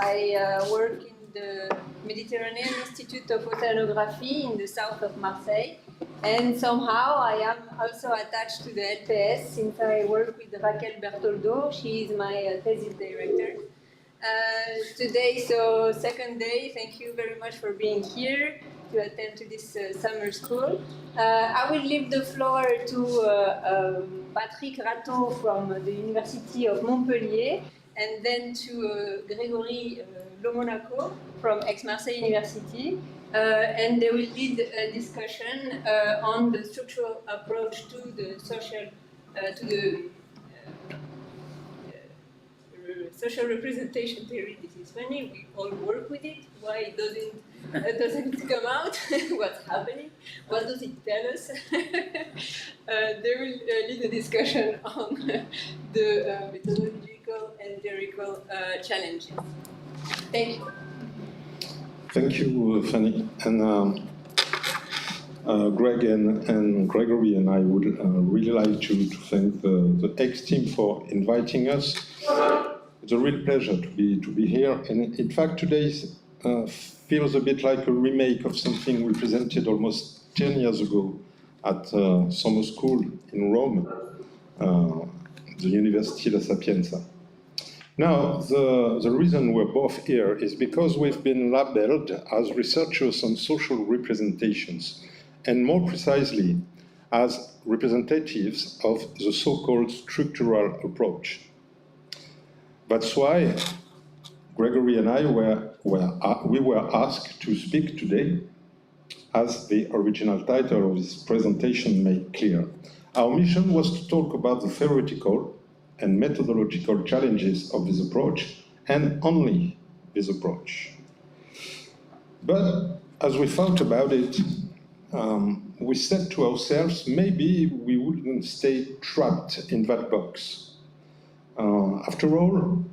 I work in the Mediterranean Institute of Oceanography in the south of Marseille. And somehow I am also attached to the LPS since I work with Raquel Bertoldo. She is my thesis director. Today, so second day, thank you very much for being here to attend to this summer school. I will leave the floor to Patrick Rateau from the University of Montpellier, and then to Gregory Monaco from Aix-Marseille University. And they will lead a discussion on the structural approach to the social, social representation theory. This is funny. We all work with it. Why it doesn't come out? What's happening? What does it tell us? They will lead a discussion on the methodological and theoretical challenges. Thank you. Thank you, Fanny. And Greg and Gregory and I would really like to thank the X team for inviting us. It's a real pleasure to be here. And in fact, today feels a bit like a remake of something we presented almost 10 years ago at summer school in Rome, the University La Sapienza. Now, the reason we're both here is because we've been labeled as researchers on social representations, and more precisely, as representatives of the so-called structural approach. That's why Gregory and I were asked to speak today, as the original title of this presentation made clear. Our mission was to talk about the theoretical and methodological challenges of this approach, and only this approach. But as we thought about it, we said to ourselves, maybe we wouldn't stay trapped in that box. After all,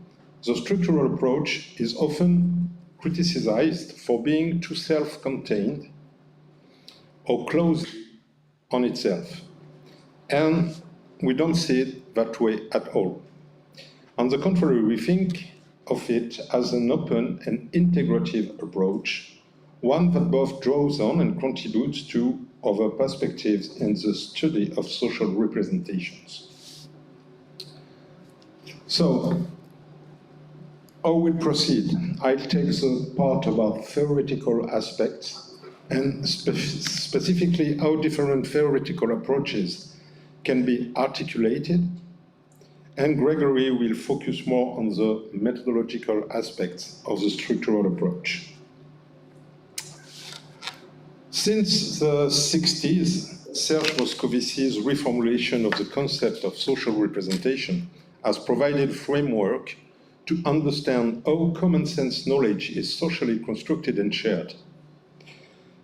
the structural approach is often criticized for being too self-contained or closed on itself. And we don't see it that way at all. On the contrary, we think of it as an open and integrative approach, one that both draws on and contributes to other perspectives in the study of social representations. So, how we proceed? I'll take the part about theoretical aspects and specifically how different theoretical approaches can be articulated, and Gregory will focus more on the methodological aspects of the structural approach. Since the 60s, Serge Moscovici's reformulation of the concept of social representation has provided a framework to understand how common sense knowledge is socially constructed and shared.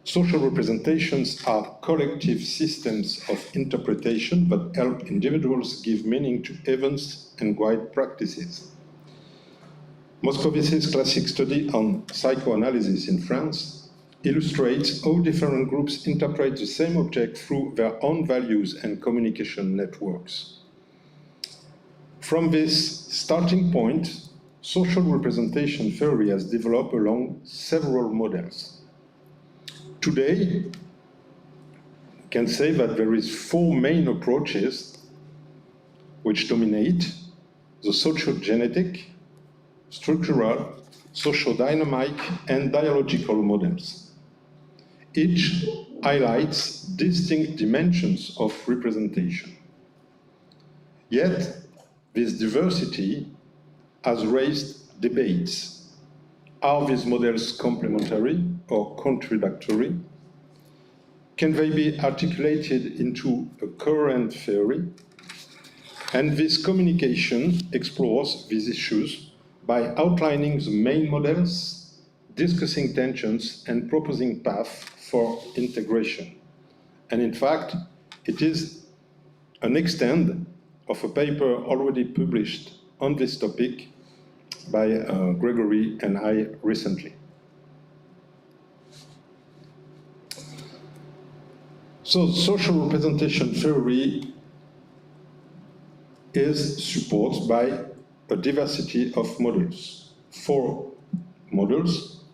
Social representations are collective systems of interpretation that help individuals give meaning to events and guide practices. Moscovici's classic study on psychoanalysis in France illustrates how different groups interpret the same object through their own values and communication networks. From this starting point, social representation theory has developed along several models. Today, we can say that there is 4 main approaches which dominate: the sociogenetic, structural, sociodynamic, and dialogical models. Each highlights distinct dimensions of representation. Yet, this diversity has raised debates. Are these models complementary or contradictory? Can they be articulated into a coherent theory? And this communication explores these issues by outlining the main models, discussing tensions, and proposing paths for integration. And in fact, it is an extent of a paper already published on this topic by Gregory and I recently. So social representation theory is supported by a diversity of models, 4 models.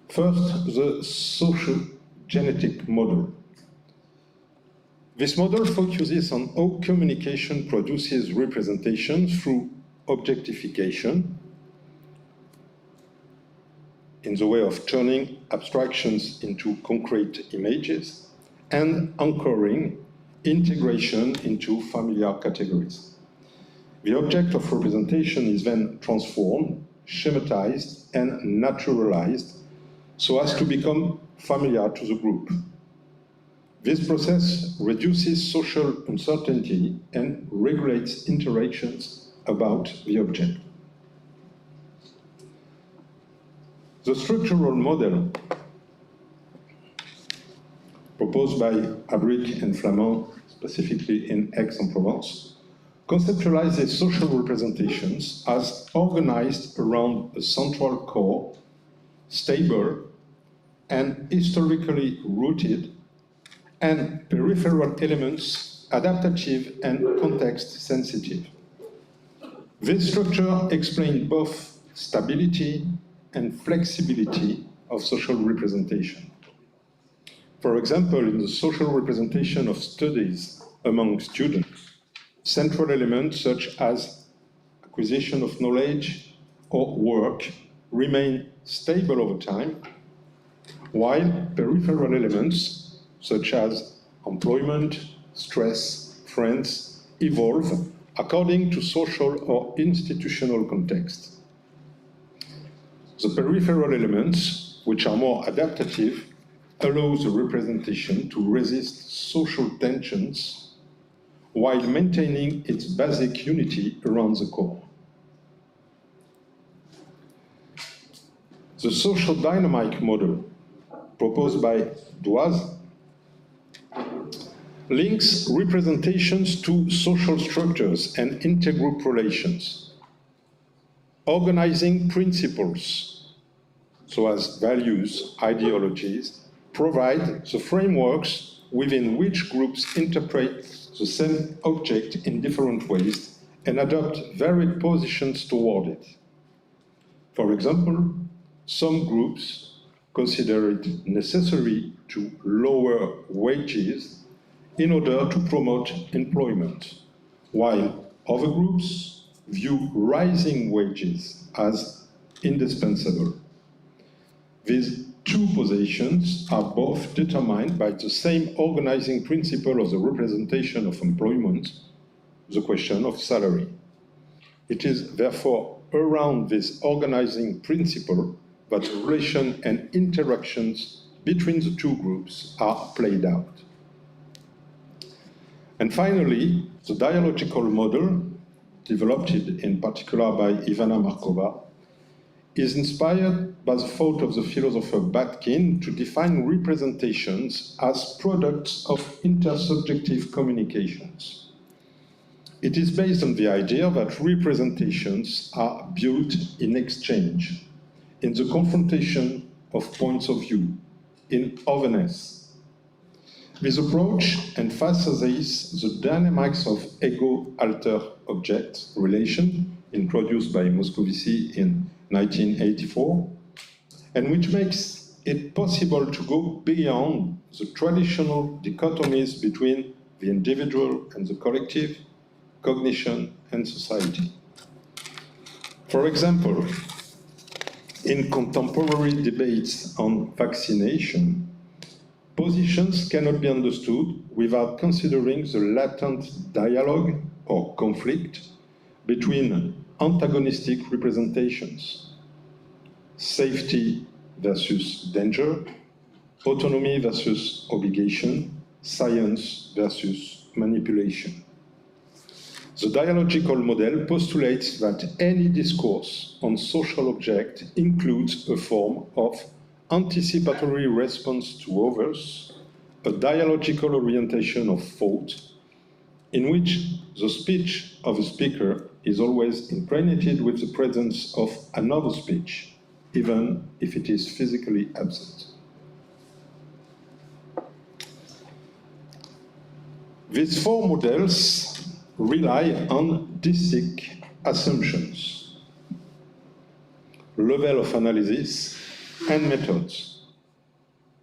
First, the social genetic model. This model focuses on how communication produces representation through objectification, in the way of turning abstractions into concrete images, and anchoring integration into familiar categories. The object of representation is then transformed, schematized, and naturalized so as to become familiar to the group. This process reduces social uncertainty and regulates interactions about the object. The structural model proposed by Abric and Flamand, specifically in Aix-en-Provence, conceptualizes social representations as organized around a central core, stable and historically rooted, and peripheral elements adaptative and context sensitive. This structure explains both stability and flexibility of social representation. For example, in the social representation of studies among students, central elements such as acquisition of knowledge or work remain stable over time, while peripheral elements such as employment, stress, friends, evolve according to social or institutional context. The peripheral elements, which are more adaptative, allow the representation to resist social tensions while maintaining its basic unity around the core. The social dynamic model proposed by Doise links representations to social structures and intergroup relations. Organizing principles, so as values, ideologies, provide the frameworks within which groups interpret the same object in different ways and adopt varied positions toward it. For example, some groups consider it necessary to lower wages in order to promote employment, while other groups view rising wages as indispensable. These two positions are both determined by the same organizing principle of the representation of employment, the question of salary. It is therefore around this organizing principle that relations and interactions between the two groups are played out. And finally, the dialogical model, developed in particular by Ivana Markova, is inspired by the thought of the philosopher Batkin to define representations as products of intersubjective communications. It is based on the idea that representations are built in exchange, in the confrontation of points of view, in openness. This approach emphasizes the dynamics of ego-alter-object relation introduced by Moscovici in 1984, and which makes it possible to go beyond the traditional dichotomies between the individual and the collective, cognition and society. For example, in contemporary debates on vaccination, positions cannot be understood without considering the latent dialogue or conflict between antagonistic representations: safety versus danger, autonomy versus obligation, science versus manipulation. The dialogical model postulates that any discourse on social object includes a form of anticipatory response to others, a dialogical orientation of thought, in which the speech of a speaker is always impregnated with the presence of another speech, even if it is physically absent. These four models rely on distinct assumptions. level of analysis, and methods,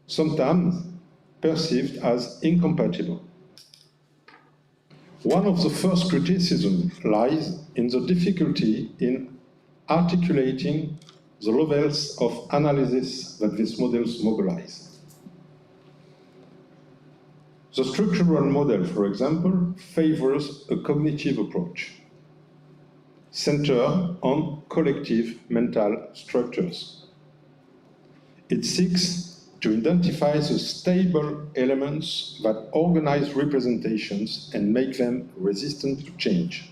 sometimes perceived as incompatible. One of the first criticisms lies in the difficulty in articulating the levels of analysis that these models mobilize. The structural model, for example, favors a cognitive approach, centered on collective mental structures. It seeks to identify the stable elements that organize representations and make them resistant to change.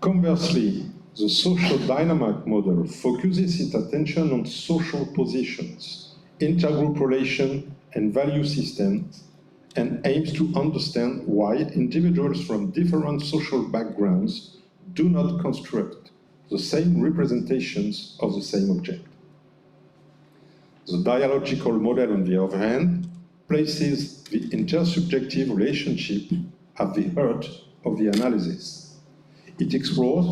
Conversely, the social dynamic model focuses its attention on social positions, intergroup relations, and value systems, and aims to understand why individuals from different social backgrounds do not construct the same representations of the same object. The dialogical model, on the other hand, places the intersubjective relationship at the heart of the analysis. It explores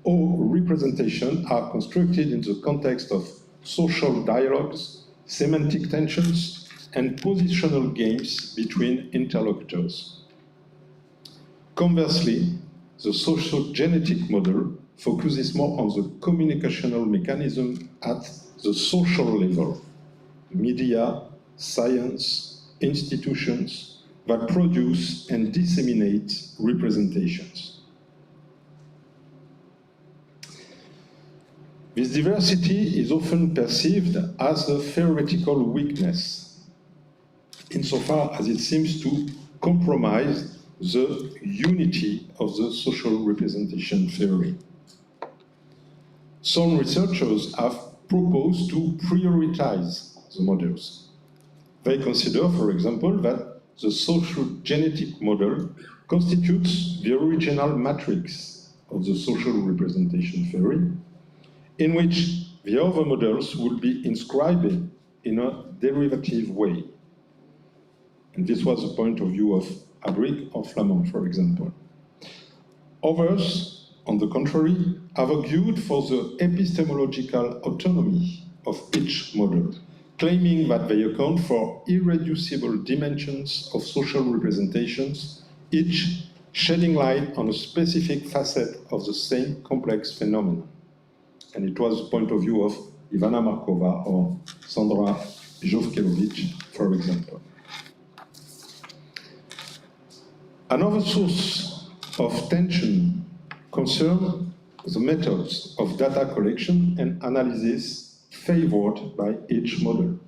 how representations are constructed in the context of social dialogues, semantic tensions, and positional games between interlocutors. Conversely, the social genetic model focuses more on the communicational mechanism at the social level, media, science, institutions that produce and disseminate representations. This diversity is often perceived as a theoretical weakness, insofar as it seems to compromise the unity of the social representation theory. Some researchers have proposed to prioritize the models. They consider, for example, that the social genetic model constitutes the original matrix of the social representation theory, in which the other models will be inscribed in a derivative way. And this was the point of view of Abric or Flamand, for example. Others, on the contrary, have argued for the epistemological autonomy of each model, claiming that they account for irreducible dimensions of social representations, each shedding light on a specific facet of the same complex phenomenon. And it was the point of view of Ivana Markova or Sandra Jovkelovic, for example. Another source of tension concerns the methods of data collection and analysis favored by each model.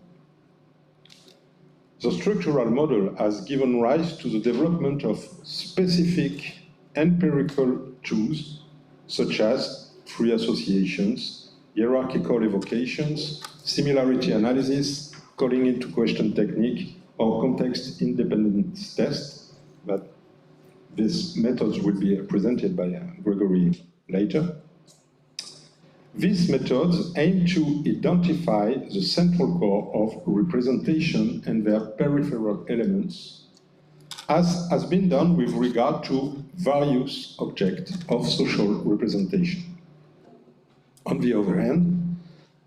The structural model has given rise to the development of specific empirical tools, such as free associations, hierarchical evocations, similarity analysis, calling into question technique, or context-independent tests, that these methods will be presented by Gregory later. These methods aim to identify the central core of representation and their peripheral elements, as has been done with regard to various objects of social representation. On the other hand,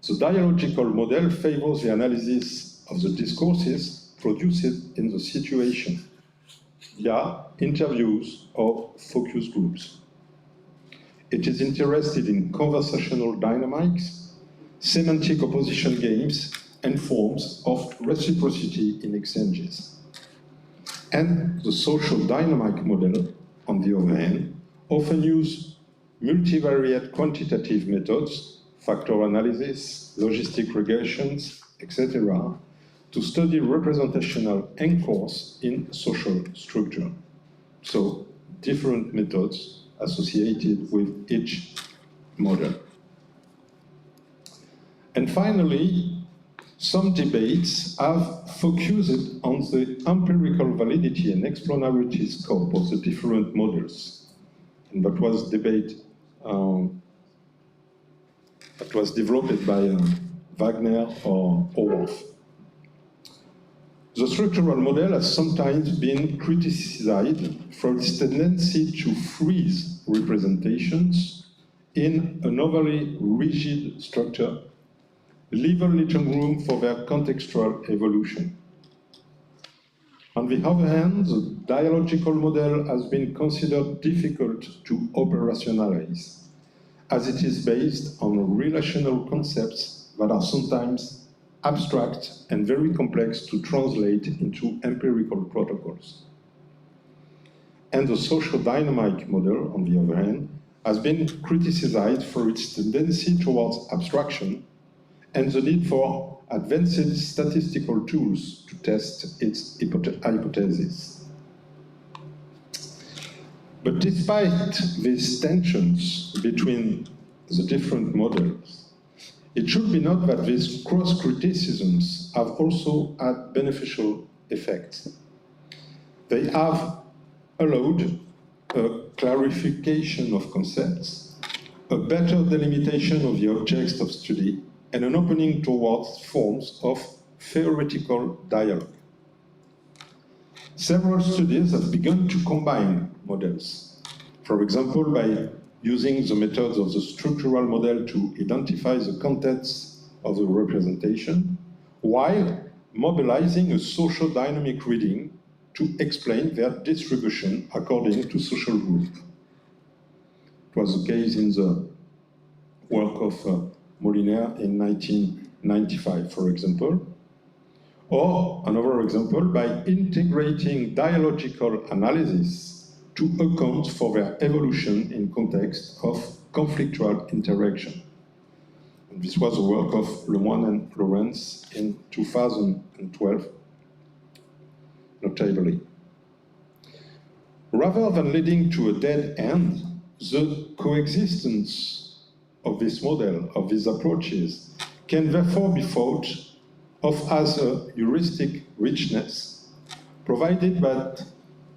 the dialogical model favors the analysis of the discourses produced in the situation via interviews or focus groups. It is interested in conversational dynamics, semantic opposition games, and forms of reciprocity in exchanges. And the social dynamic model, on the other hand, often use multivariate quantitative methods, factor analysis, logistic regressions, etc., to study representational anchors in social structure. So, different methods associated with each model. And finally, some debates have focused on the empirical validity and explanatory scope of the different models. And that was debate that was developed by Wagner or Orff. The structural model has sometimes been criticized for its tendency to freeze representations in an overly rigid structure, leave little room for their contextual evolution. On the other hand, the dialogical model has been considered difficult to operationalize, as it is based on relational concepts that are sometimes abstract and very complex to translate into empirical protocols. And the social dynamic model, on the other hand, has been criticized for its tendency towards abstraction and the need for advanced statistical tools to test its hypotheses. But despite these tensions between the different models, it should be noted that these cross-criticisms have also had beneficial effects. They have allowed a clarification of concepts, a better delimitation of the objects of study, and an opening towards forms of theoretical dialogue. Several studies have begun to combine models, for example, by using the methods of the structural model to identify the contents of the representation, while mobilizing a social dynamic reading to explain their distribution according to social group. It was the case in the work of Monaco in 1995, for example. Or another example, by integrating dialogical analysis to account for their evolution in context of conflictual interaction. And this was the work of Lemoine and Lawrence in 2012, notably. Rather than leading to a dead end, the coexistence of this model, of these approaches, can therefore be thought of as a heuristic richness, provided that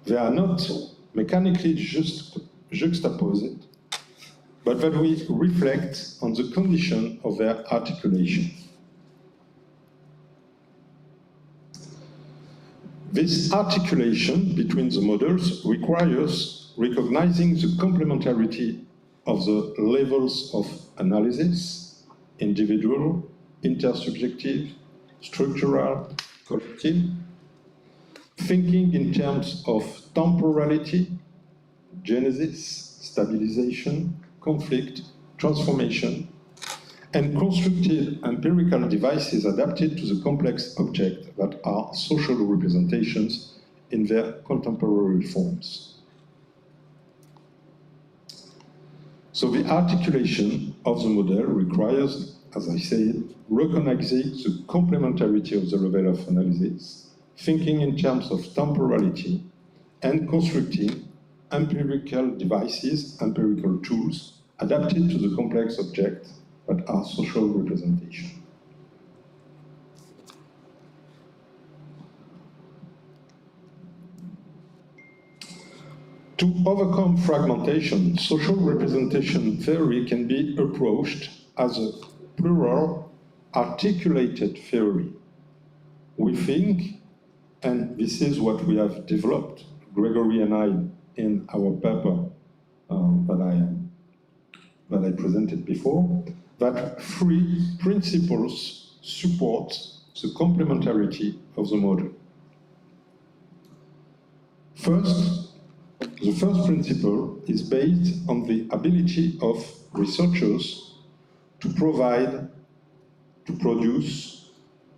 they are not mechanically juxtaposed, but that we reflect on the condition of their articulation. This articulation between the models requires recognizing the complementarity of the levels of analysis, individual, intersubjective, structural, collective, thinking in terms of temporality, genesis, stabilization, conflict, transformation, and constructed empirical devices adapted to the complex objects that are social representations in their contemporary forms. So the articulation of the model requires, as I said, recognizing the complementarity of the level of analysis, thinking in terms of temporality, and constructing empirical devices, empirical tools, adapted to the complex objects that are social representation. To overcome fragmentation, social representation theory can be approached as a plural, articulated theory. We think, and this is what we have developed, Gregory and I, in our paper that I presented before, that three principles support the complementarity of the model. First, the first principle is based on the ability of researchers to produce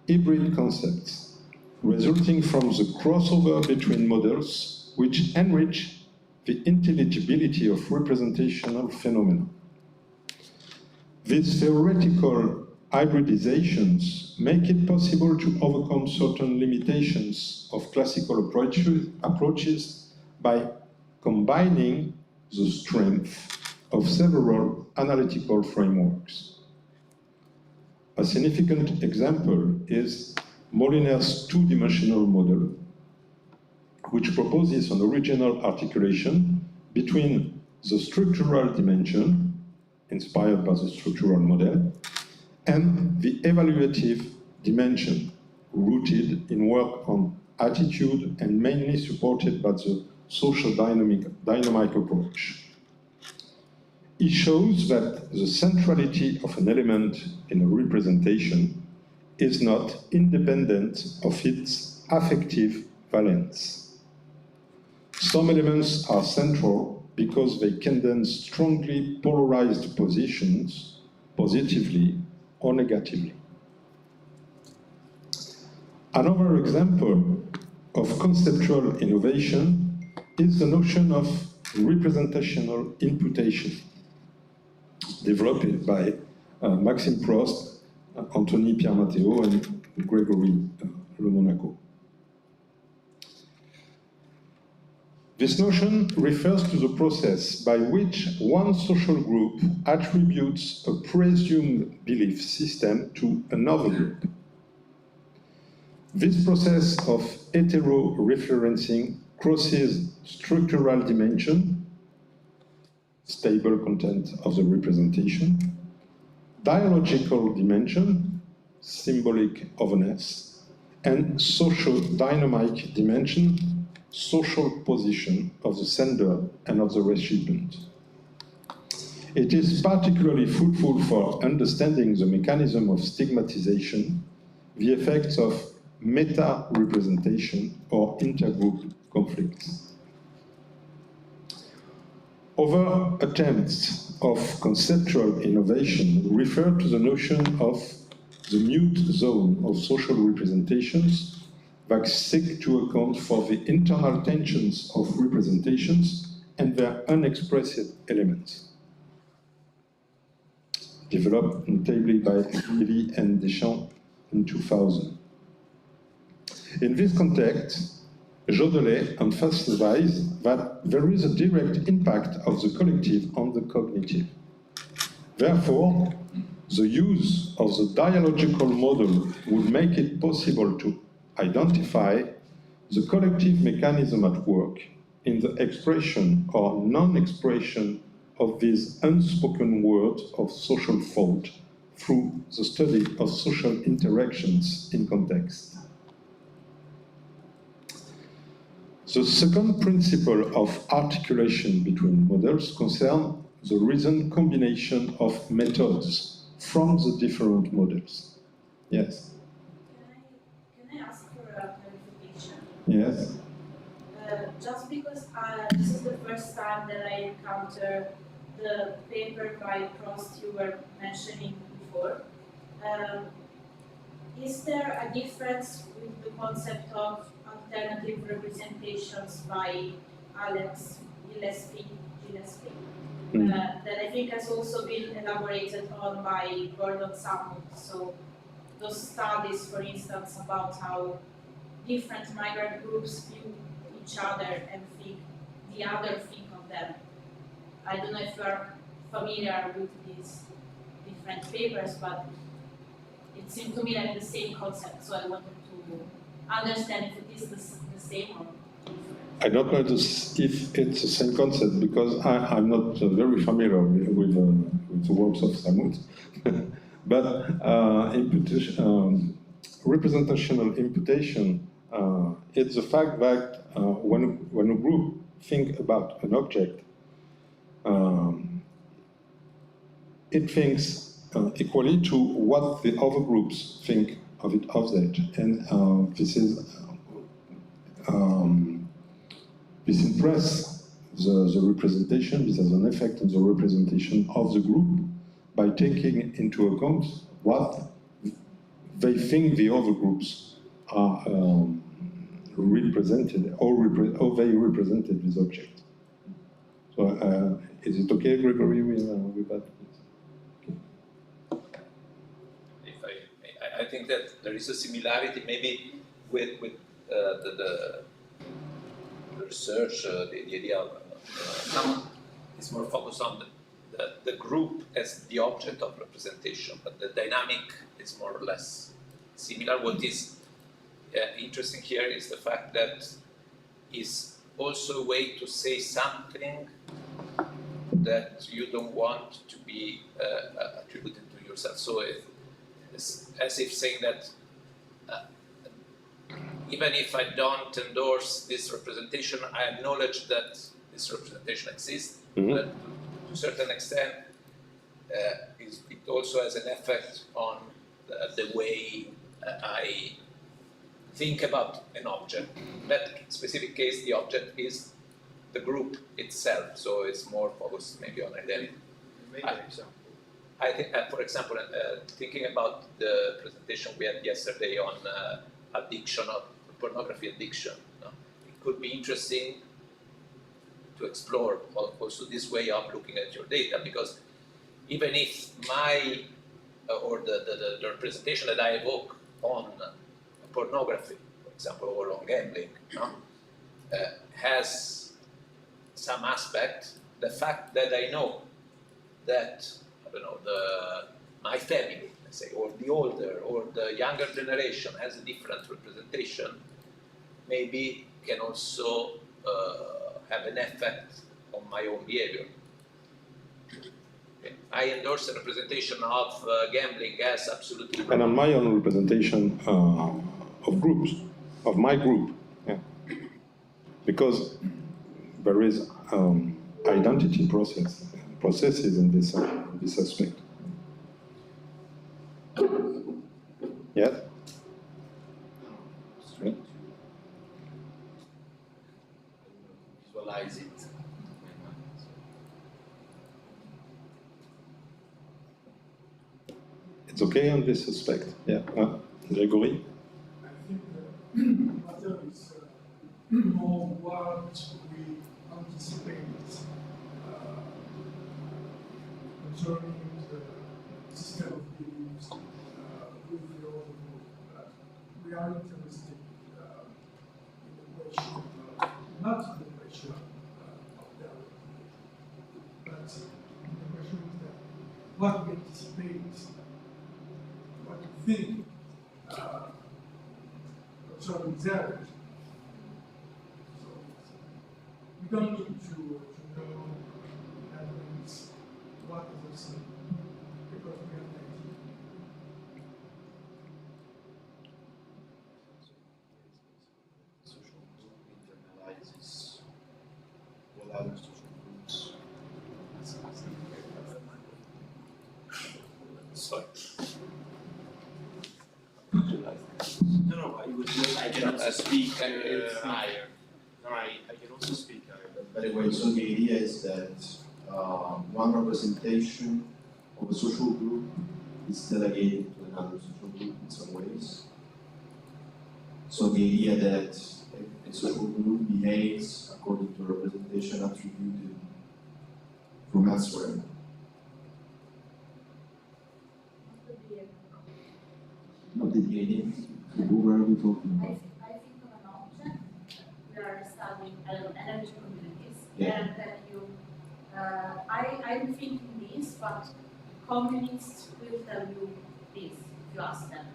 hybrid concepts, resulting from the crossover between models which enrich the intelligibility of representational phenomena. These theoretical hybridizations make it possible to overcome certain limitations of classical approaches by combining the strength of several analytical frameworks. A significant example is Molinaire's two-dimensional model, which proposes an original articulation between the structural dimension, inspired by the structural model, and the evaluative dimension, rooted in work on attitude and mainly supported by the social dynamic approach. he shows that the centrality of an element in a representation is not independent of its affective valence. Some elements are central because they condense strongly polarized positions, positively or negatively. Another example of conceptual innovation is the notion of representational imputation, developed by Maxime Prost, Anthony Pierre Rateau, and Gregory Monaco. This notion refers to the process by which one social group attributes a presumed belief system to another group. This process of hetero-referencing crosses structural dimension, stable content of the representation, dialogical dimension, symbolic otherness, and social dynamic dimension, social position of the sender and of the recipient. It is particularly fruitful for understanding the mechanism of stigmatization, the effects of meta-representation or intergroup conflicts. Other attempts of conceptual innovation refer to the notion of the mute zone of social representations that seek to account for the internal tensions of representations and their unexpressed elements. Developed notably by Levy and Deschamps in 2000. In this context, Jodelet emphasized that there is a direct impact of the collective on the cognitive. Therefore, the use of the dialogical model would make it possible to identify the collective mechanism at work in the expression or non-expression of these unspoken words of social thought through the study of social interactions in context. The second principle of articulation between models concerns the reasoned combination of methods from the different models. Yes? Can I ask for a clarification? Yes. Just because this is the first time that I encounter the paper by Prost you were mentioning before, is there a difference with the concept of alternative representations by Alex Gillespie, that I think has also been elaborated on by Gordon Samwood? So those studies, for instance, about how different migrant groups view each other and think the other think of them. I don't know if you are familiar with these different papers, but it seemed to me like the same concept, so I wanted to understand if it is the same or different. I don't know if it's the same concept because I'm not very familiar with the works of Samwood. But representational imputation, it's the fact that when a group thinks about an object, it thinks equally to what the other groups think of it object. And this impresses the representation, this has an effect on the representation of the group by taking into account what they think the other groups are represented, or how they represented this object. So is it okay, Gregory, with that? I think that there is a similarity maybe with the research, the idea of some is more focused on the group as the object of representation, but the dynamic is more or less similar. What is interesting here is the fact that is also a way to say something that you don't want to be attributed to yourself. So it's as if saying that even if I don't endorse this representation, I acknowledge that this representation exists. Mm-hmm. But to a certain extent, it also has an effect on the way I think about an object. In that specific case, the object is the group itself, so it's more focused maybe on identity. Make an example. I think, for example, thinking about the presentation we had yesterday on addiction, of pornography addiction, no? It could be interesting to explore also this way of looking at your data, because even if my or the representation that I evoke on pornography, for example, or on gambling, no? Has some aspect, the fact that I know that, I don't know, my family, let's say, or the older or the younger generation has a different representation, maybe can also have an effect on my own behavior. Okay. I endorse a representation of gambling as absolutely wrong. And on my own representation of groups, of my group, yeah. Because there is identity processes in this aspect. Yes? Yeah. Visualize it. It's okay on this aspect. Yeah. Gregory? I think the matter is more what we anticipate concerning the system of beliefs with the other group. We are interested in the question, not the question of their representation, but the question is that what we anticipate, what we think concerning their. So we don't need to know in advance what is the same, because we have an idea. Social group internalizes what other social groups. Sorry. No, I cannot speak higher. No, I can also speak higher. By the way, so the idea is that one representation of a social group is delegated to another social group in some ways. So the idea that a social group behaves according to a representation attributed from elsewhere. Not the identity. Who are we talking about? I think of an object. We are studying energy communities, Yeah. and then you. I'm thinking this, but communists will tell you this if you ask them.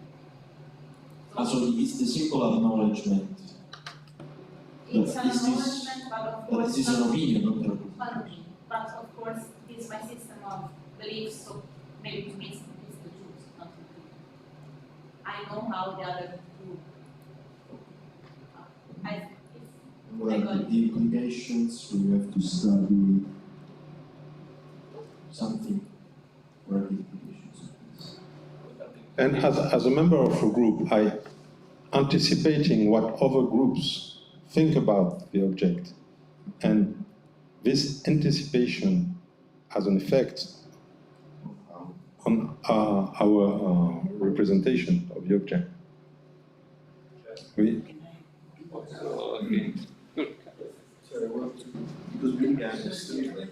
So it's the simple acknowledgement. It's an This is- acknowledgement, but of But course. this is an opinion, not a One representation. opinion. But of course, this is my system of beliefs, so maybe to me it's the truth, not the truth. I know how the other group. What are the implications when you have to study something? What are the implications of this? And as a member of a group, I anticipating what other groups think about the object. And this anticipation has an effect on our representation of the object. We, Okay. Sorry, because we really understood.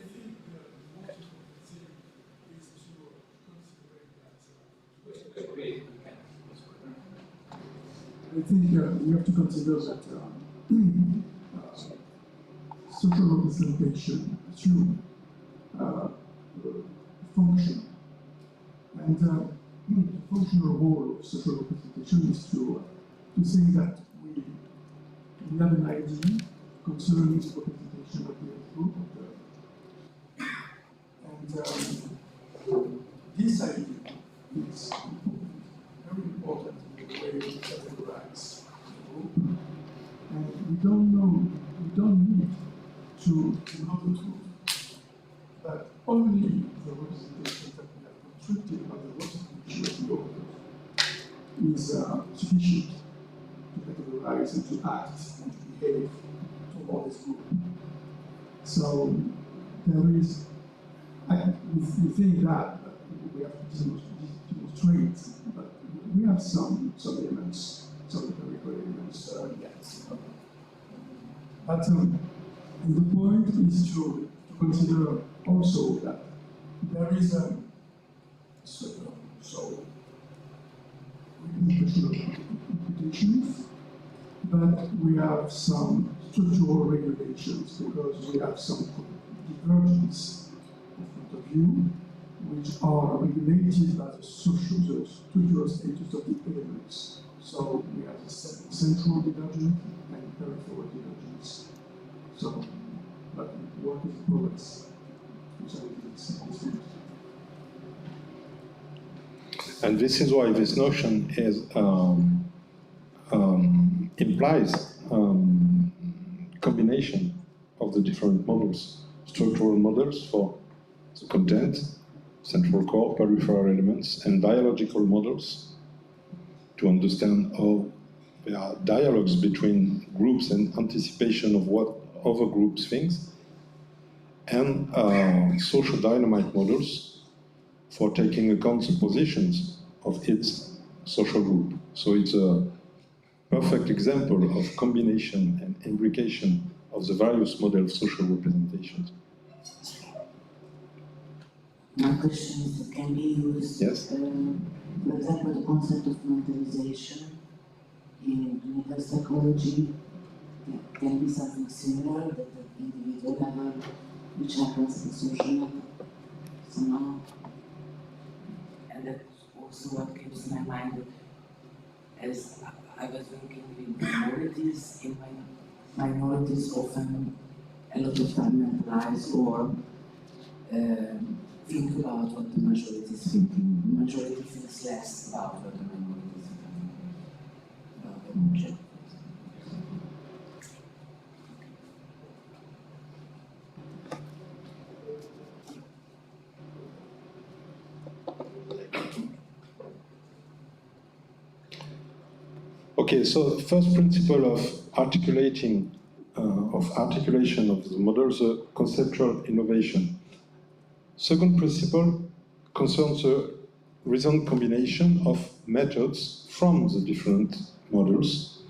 I think we have to consider that social representation assume function, and the functional role of social representation is to say that we have an idea concerning the representation of the group, and this idea is very important in the way we categorize the group. And we don't need to know the truth. But all is sufficient to categorize and to act and to behave toward this group. So there is, we think that we have to demonstrate, but we have some elements, some empirical elements yet. But the point is to consider also that there is a we can question imputations, but we have some structural regulations because we have some divergence of point of view which are regulated by the structural status of the elements. So we have the central divergence and peripheral divergence. So, but work is in progress. And this is why this notion is implies combination of the different models, structural models for the content, central core, peripheral elements, and dialogical models to understand how there are dialogues between groups and anticipation of what other groups think, and social dynamic models for taking account the positions of its social group. So it's a perfect example of combination and imbrication of the various models of social representations. My question is, can be used, yes? For example, the concept of mentalization in clinical psychology can be something similar at the individual level, which happens at the social level somehow. And that's also what came to my mind as I was working with minorities. In minorities, often a lot of time mentalize or think about what the majority is thinking. The majority thinks less about what the minority is thinking about an object. Okay, so the first principle of articulation of the models, conceptual innovation. Second principle concerns the recent combination of methods from the different models.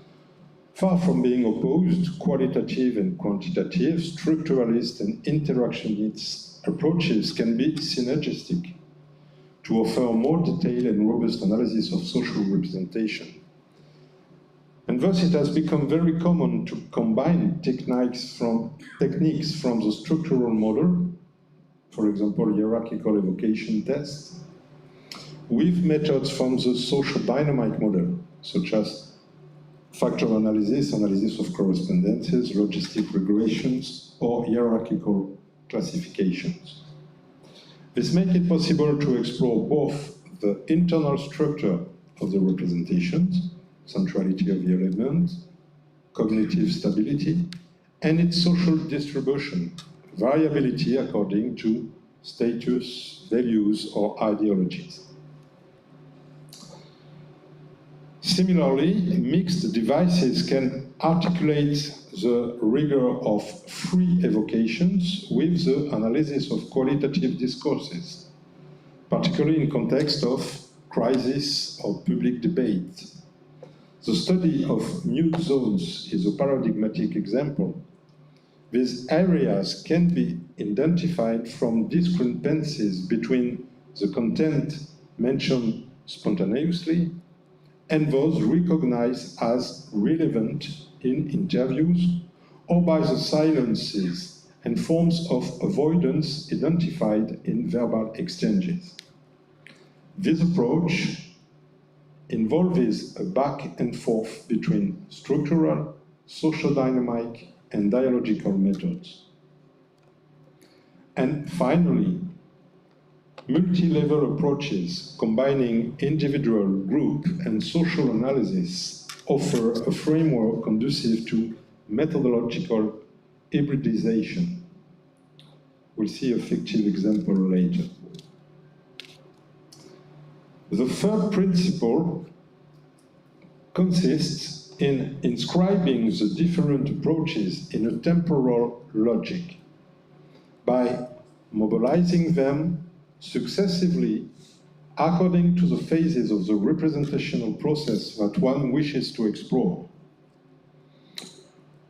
Far from being opposed, qualitative and quantitative, structuralist and interactionist approaches can be synergistic to offer more detailed and robust analysis of social representation. And thus it has become very common to combine techniques from the structural model, for example, hierarchical evocation tests, with methods from the social dynamic model, such as factor analysis, analysis of correspondences, logistic regressions, or hierarchical classifications. This makes it possible to explore both the internal structure of the representations, centrality of the element, cognitive stability, and its social distribution, variability according to status, values, or ideologies. Similarly, mixed devices can articulate the rigor of free evocations with the analysis of qualitative discourses, particularly in context of crisis or public debate. The study of mute zones is a paradigmatic example. These areas can be identified from discrepancies between the content mentioned spontaneously and those recognized as relevant in interviews or by the silences and forms of avoidance identified in verbal exchanges. This approach involves a back and forth between structural, social dynamic, and dialogical methods. And finally, multi-level approaches combining individual, group, and social analysis offer a framework conducive to methodological hybridization. We'll see a fictive example later. The third principle consists in inscribing the different approaches in a temporal logic by mobilizing them successively according to the phases of the representational process that one wishes to explore.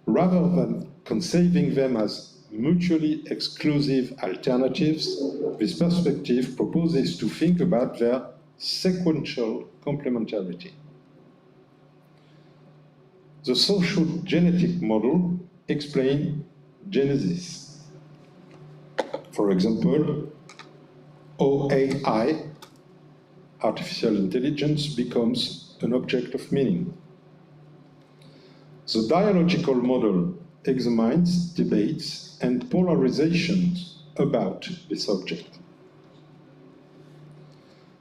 Rather than conceiving them as mutually exclusive alternatives, this perspective proposes to think about their sequential complementarity. The social genetic model explains genesis. For example, OAI, artificial intelligence, becomes an object of meaning. The dialogical model examines debates and polarizations about this object.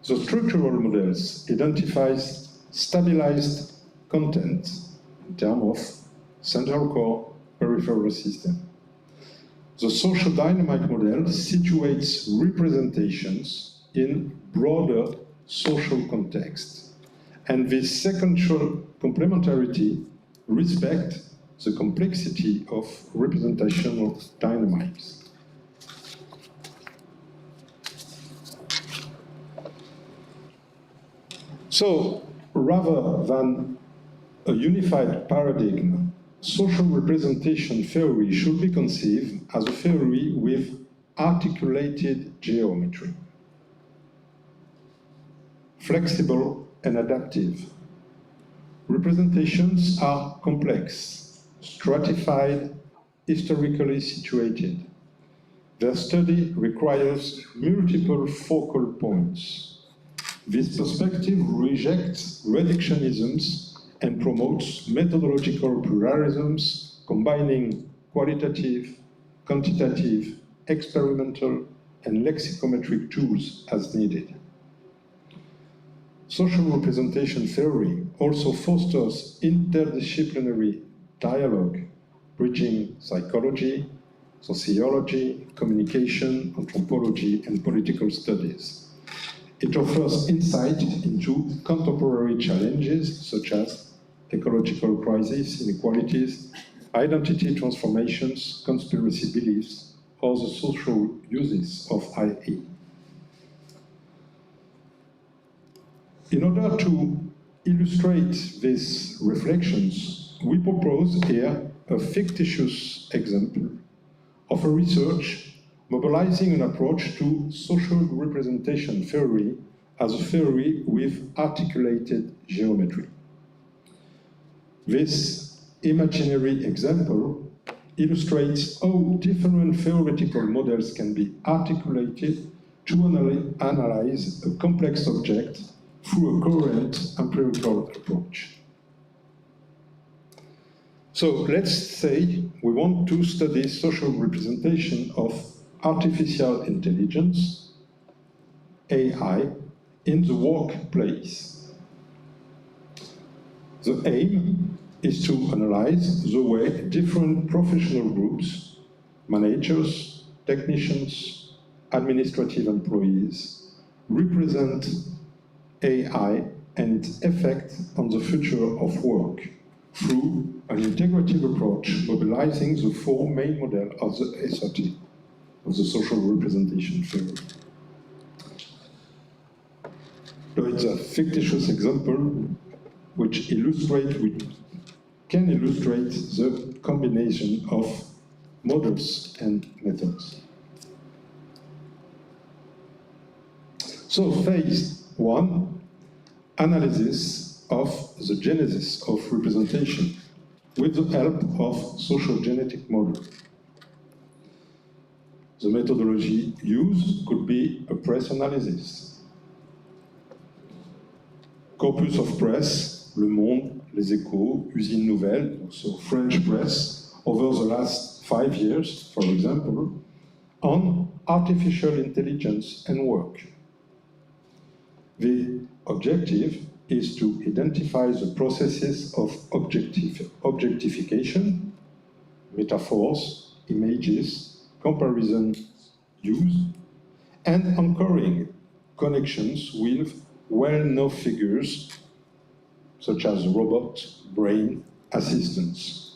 The structural models identifies stabilized content in terms of central core, peripheral system. The social dynamic model situates representations in broader social context, and this sequential complementarity respects the complexity of representational dynamics. So, rather than a unified paradigm, social representation theory should be conceived as a theory with articulated geometry, flexible and adaptive. Representations are complex, stratified, historically situated. Their study requires multiple focal points. This perspective rejects reductionisms and promotes methodological pluralisms, combining qualitative, quantitative, experimental, and lexicometric tools as needed. Social representation theory also fosters interdisciplinary dialogue, bridging psychology, sociology, communication, anthropology, and political studies. It offers insight into contemporary challenges such as ecological crises, inequalities, identity transformations, conspiracy beliefs, or the social uses of IE. In order to illustrate these reflections, we propose here a fictitious example of a research mobilizing an approach to social representation theory as a theory with articulated geometry. This imaginary example illustrates how different theoretical models can be articulated to analyze a complex object through a coherent empirical approach. So let's say we want to study social representation of artificial intelligence, AI, in the workplace. The aim is to analyze the way different professional groups, managers, technicians, administrative employees, represent AI and its effect on the future of work through an integrative approach mobilizing the four main models of the SRT, of the social representation theory. So it's a fictitious example which can illustrate the combination of models and methods. So phase one, analysis of the genesis of representation with the help of social genetic model. The methodology used could be a press analysis. Corpus of press, Le Monde, Les Échos, Usine Nouvelle, also French press, over the last 5 years, for example, on artificial intelligence and work. The objective is to identify the processes of objectification, metaphors, images, comparison used, and anchoring connections with well-known figures such as robot, brain, assistants,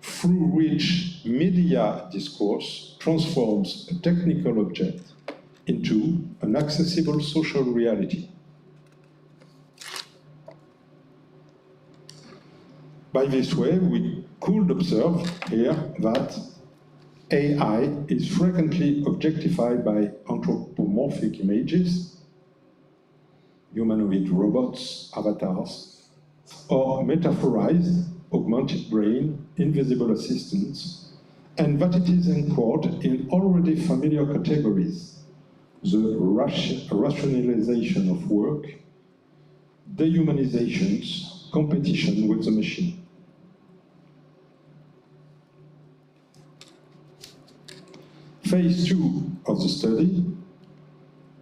through which media discourse transforms a technical object into an accessible social reality. By this way, we could observe here that AI is frequently objectified by anthropomorphic images, humanoid robots, avatars, or metaphorized, augmented brain, invisible assistants, and that it is anchored in already familiar categories: the rationalization of work, dehumanizations, competition with the machine. Phase 2 of the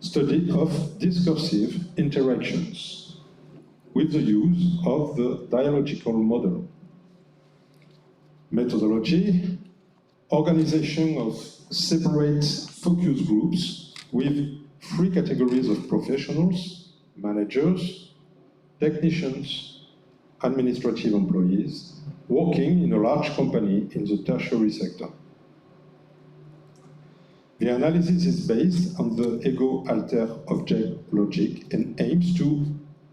study of discursive interactions with the use of the dialogical model. Methodology, organization of separate focus groups with 3 categories of professionals: managers, technicians, administrative employees, working in a large company in the tertiary sector. The analysis is based on the ego-alter-object logic and aims to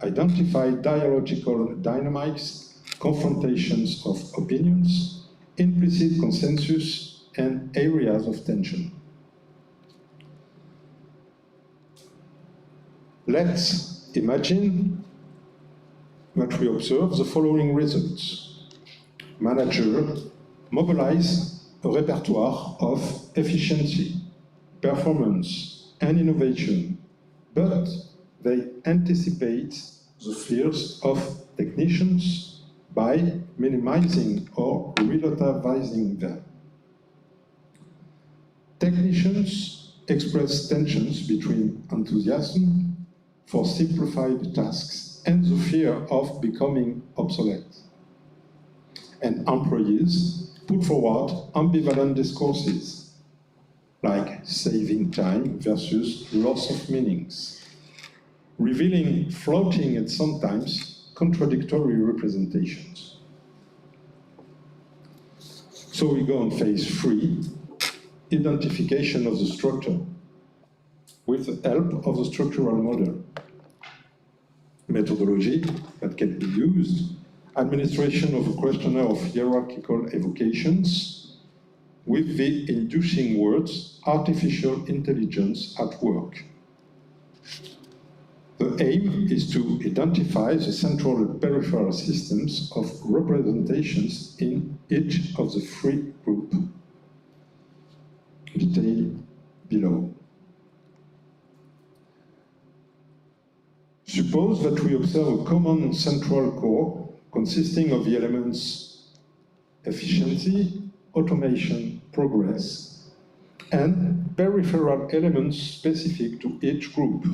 identify dialogical dynamics, confrontations of opinions, implicit consensus, and areas of tension. Let's imagine that we observe the following results. Manager mobilize a repertoire of efficiency, performance, and innovation, but they anticipate the fears of technicians by minimizing or relativizing them. Technicians express tensions between enthusiasm for simplified tasks and the fear of becoming obsolete. And employees put forward ambivalent discourses, like saving time versus loss of meanings, revealing floating and sometimes contradictory representations. So we go on phase 3, identification of the structure, with the help of the structural model. Methodology that can be used, administration of a questionnaire of hierarchical evocations, with the inducing words, artificial intelligence at work. The aim is to identify the central and peripheral systems of representations in each of the 3 groups, detailed below. Suppose that we observe a common central core consisting of the elements efficiency, automation, progress, and peripheral elements specific to each group,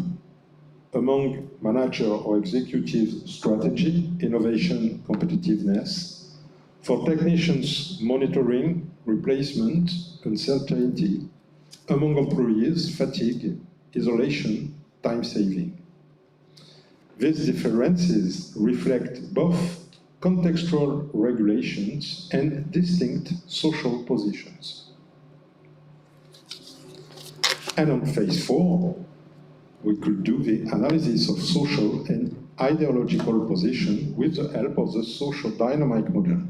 among manager or executive strategy, innovation, competitiveness, for technicians, monitoring, replacement, uncertainty, among employees, fatigue, isolation, time saving. These differences reflect both contextual regulations and distinct social positions. And on phase 4, we could do the analysis of social and ideological position with the help of the social dynamic model.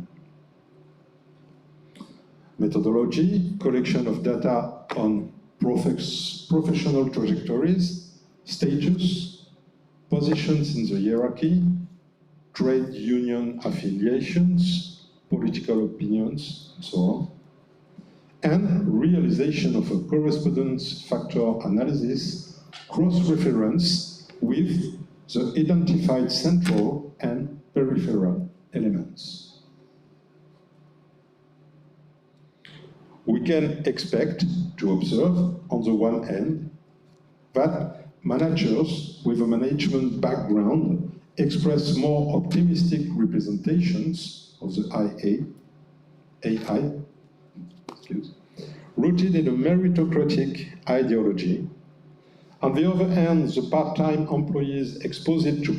Methodology, collection of data on professional trajectories, status, positions in the hierarchy, trade union affiliations, political opinions, and so on, and realization of a correspondence factor analysis, cross-reference with the identified central and peripheral elements. We can expect to observe, on the one hand, that managers with a management background express more optimistic representations of the AI, rooted in a meritocratic ideology. On the other hand, the part-time employees exposed to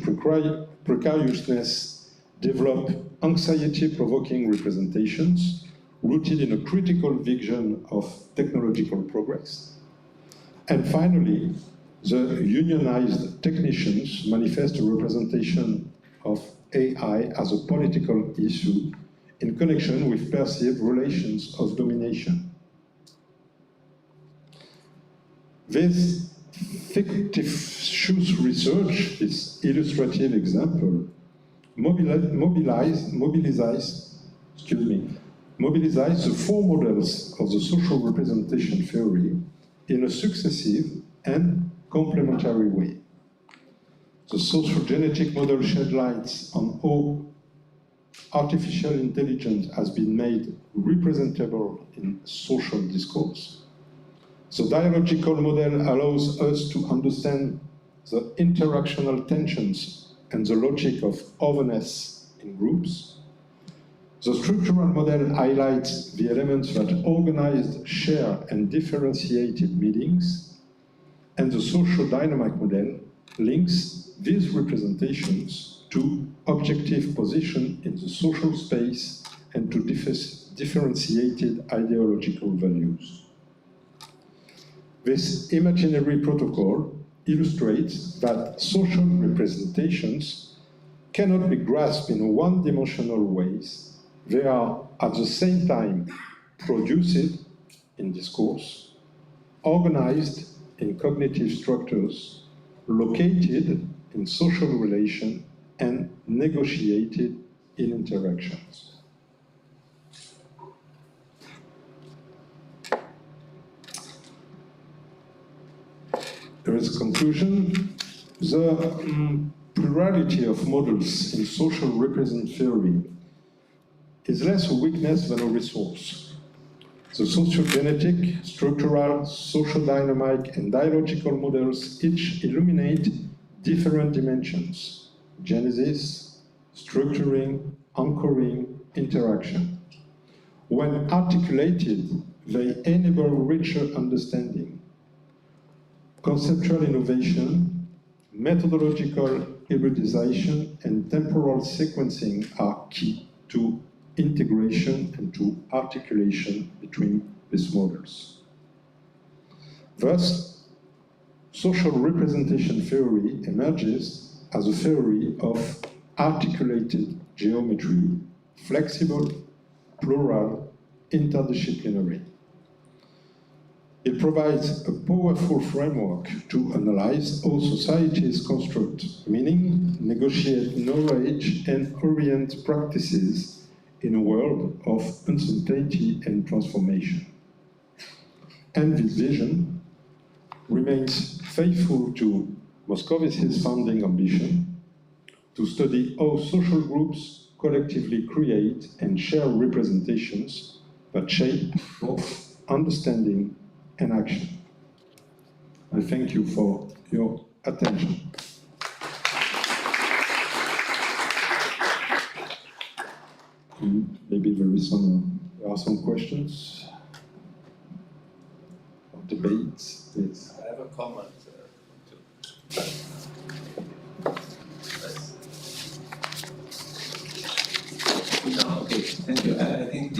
precariousness develop anxiety-provoking representations rooted in a critical vision of technological progress. And finally, the unionized technicians manifest a representation of AI as a political issue in connection with perceived relations of domination. This fictitious research, this illustrative example, mobilize the four models of the social representation theory in a successive and complementary way. The sociogenetic model shed light on how artificial intelligence has been made representable in social discourse. The dialogical model allows us to understand the interactional tensions and the logic of otherness in groups. The structural model highlights the elements that organized, share, and differentiated meanings, and the social dynamic model links these representations to objective position in the social space and to differentiated ideological values. This imaginary protocol illustrates that social representations cannot be grasped in one-dimensional ways. They are at the same time produced in discourse, organized in cognitive structures, located in social relation, and negotiated in interactions. There is a conclusion. The plurality of models in social representation theory is less a weakness than a resource. The sociogenetic, structural, social dynamic, and dialogical models each illuminate different dimensions: genesis, structuring, anchoring, interaction. When articulated, they enable richer understanding. Conceptual innovation, methodological hybridization, and temporal sequencing are key to integration and to articulation between these models. Thus, social representation theory emerges as a theory of articulated geometry, flexible, plural, interdisciplinary. It provides a powerful framework to analyze how societies construct meaning, negotiate knowledge, and orient practices in a world of uncertainty and transformation. And this vision remains faithful to Moscovici's founding ambition to study how social groups collectively create and share representations that shape both understanding and action. I thank you for your attention. Maybe there are some questions or debates. Yes. I have a comment too. No, okay, thank you. I think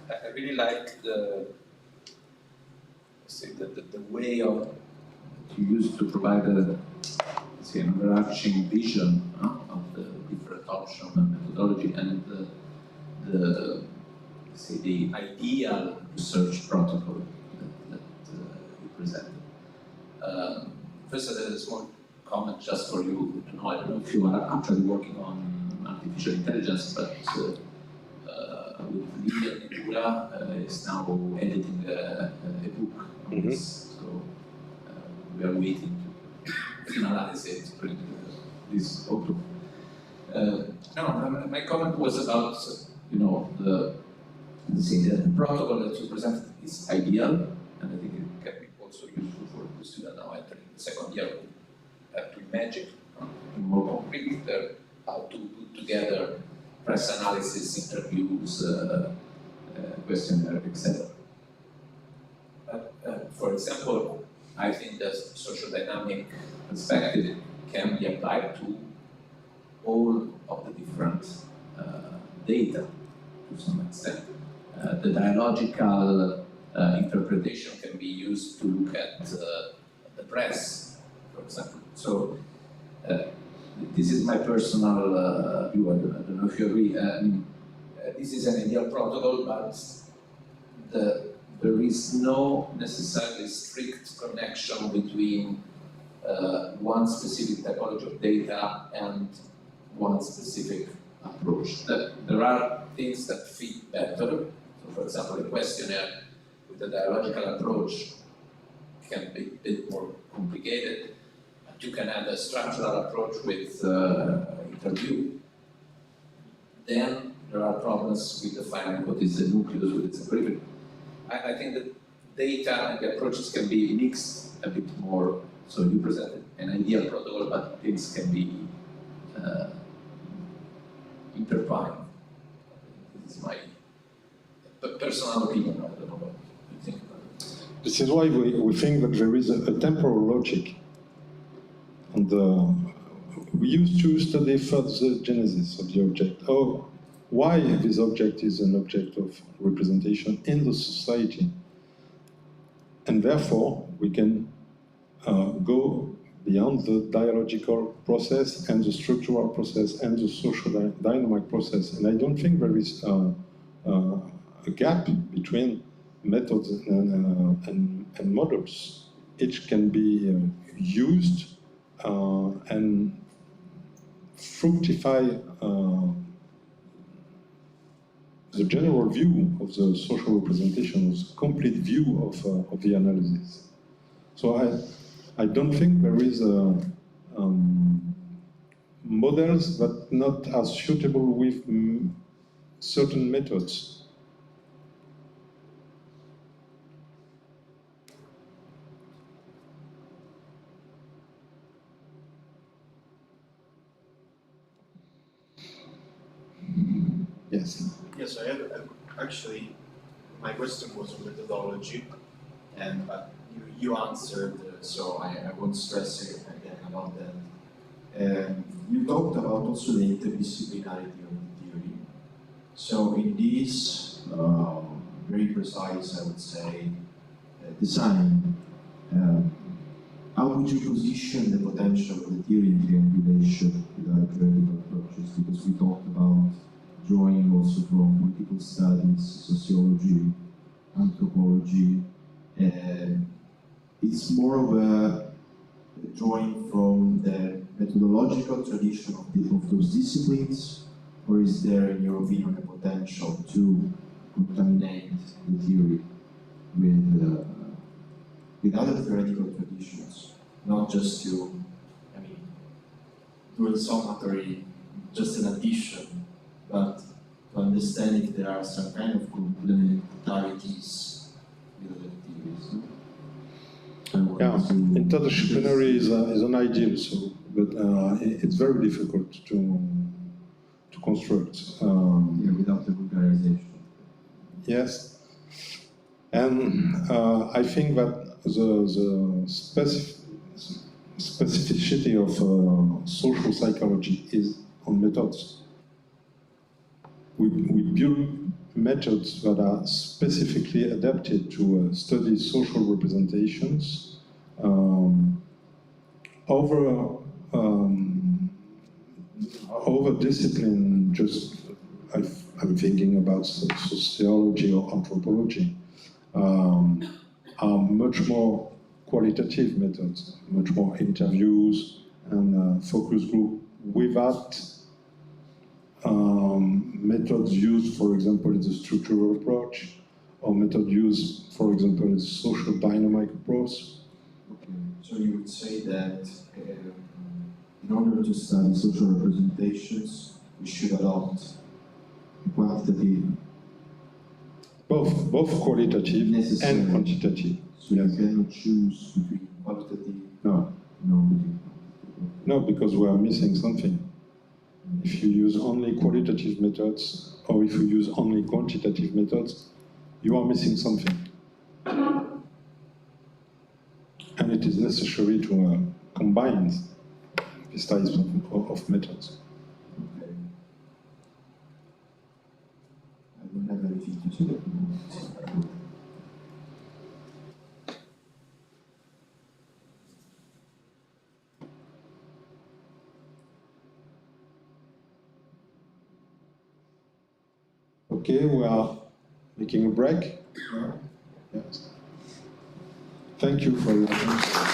I really like the way of you used to provide an overarching vision of the different options and methodology and the ideal research protocol that you presented. First, a small comment just for you to know. I don't know if you are actually working on artificial intelligence, but with Lee and Nicola is now editing a book on this. So we are waiting to finalize it, bring this book. No, my comment was about the protocol that you presented is ideal, and I think it can be also useful for the student now entering the second year who have to imagine more concrete how to put together press analysis, interviews, questionnaire, etc. But for example, I think the social dynamic perspective can be applied to all of the different data to some extent. The dialogical interpretation can be used to look at the press, for example. So this is my personal view. I don't know if you agree. This is an ideal protocol, but there is no necessarily strict connection between one specific typology of data and one specific approach. There are things that fit better. So, for example, a questionnaire with a dialogical approach can be a bit more complicated. But you can have a structural approach with interview. Then there are problems with defining what is the nucleus, what is the periphery. I think that data and the approaches can be mixed a bit more. So you presented an ideal protocol, but things can be intertwined. This is my personal opinion. I don't know what you think about it. This is why we think that there is a temporal logic. And we used to study first the genesis of the object. Oh, why this object is an object of representation in the society. And therefore, we can go beyond the dialogical process and the structural process and the social dynamic process. And I don't think there is a gap between methods and models. Each can be used and fructify the general view of the social representation, the complete view of the analysis. So I don't think there is models that not are suitable with certain methods. Yes. Yes, I have actually, my question was on methodology, and you answered, so I won't stress again about that. You talked about also the interdisciplinarity of the theory. So in this very precise, I would say, design, how would you position the potential of the theory in triangulation with our theoretical approaches? Because we talked about drawing also from political studies, sociology, anthropology. It's more of a drawing from the methodological tradition of those disciplines, or is there, in your opinion, a potential to contaminate the theory with other theoretical traditions, not just to, do a summatory, just an addition, but to understand if there are some kind of complementarities with other theories. Yeah, interdisciplinary is an ideal, but it's very difficult to construct. Without the vulgarization. Yes, and I think that the specificity of social psychology is on methods. We build methods that are specifically adapted to study social representations over discipline. Just I'm thinking about sociology or anthropology, are much more qualitative methods, much more interviews and focus group without methods used, for example, in the structural approach, or method used, for example, in the social dynamic approach. Okay. So you would say that in order to study social representations, we should adopt quantitative. Both qualitative and quantitative. So you cannot choose between qualitative. No. No, because we are missing something. If you use only qualitative methods, or if you use only quantitative methods, you are missing something. And it is necessary to combine these types of methods. Okay, we are making a break. Yes. Thank you for your attention.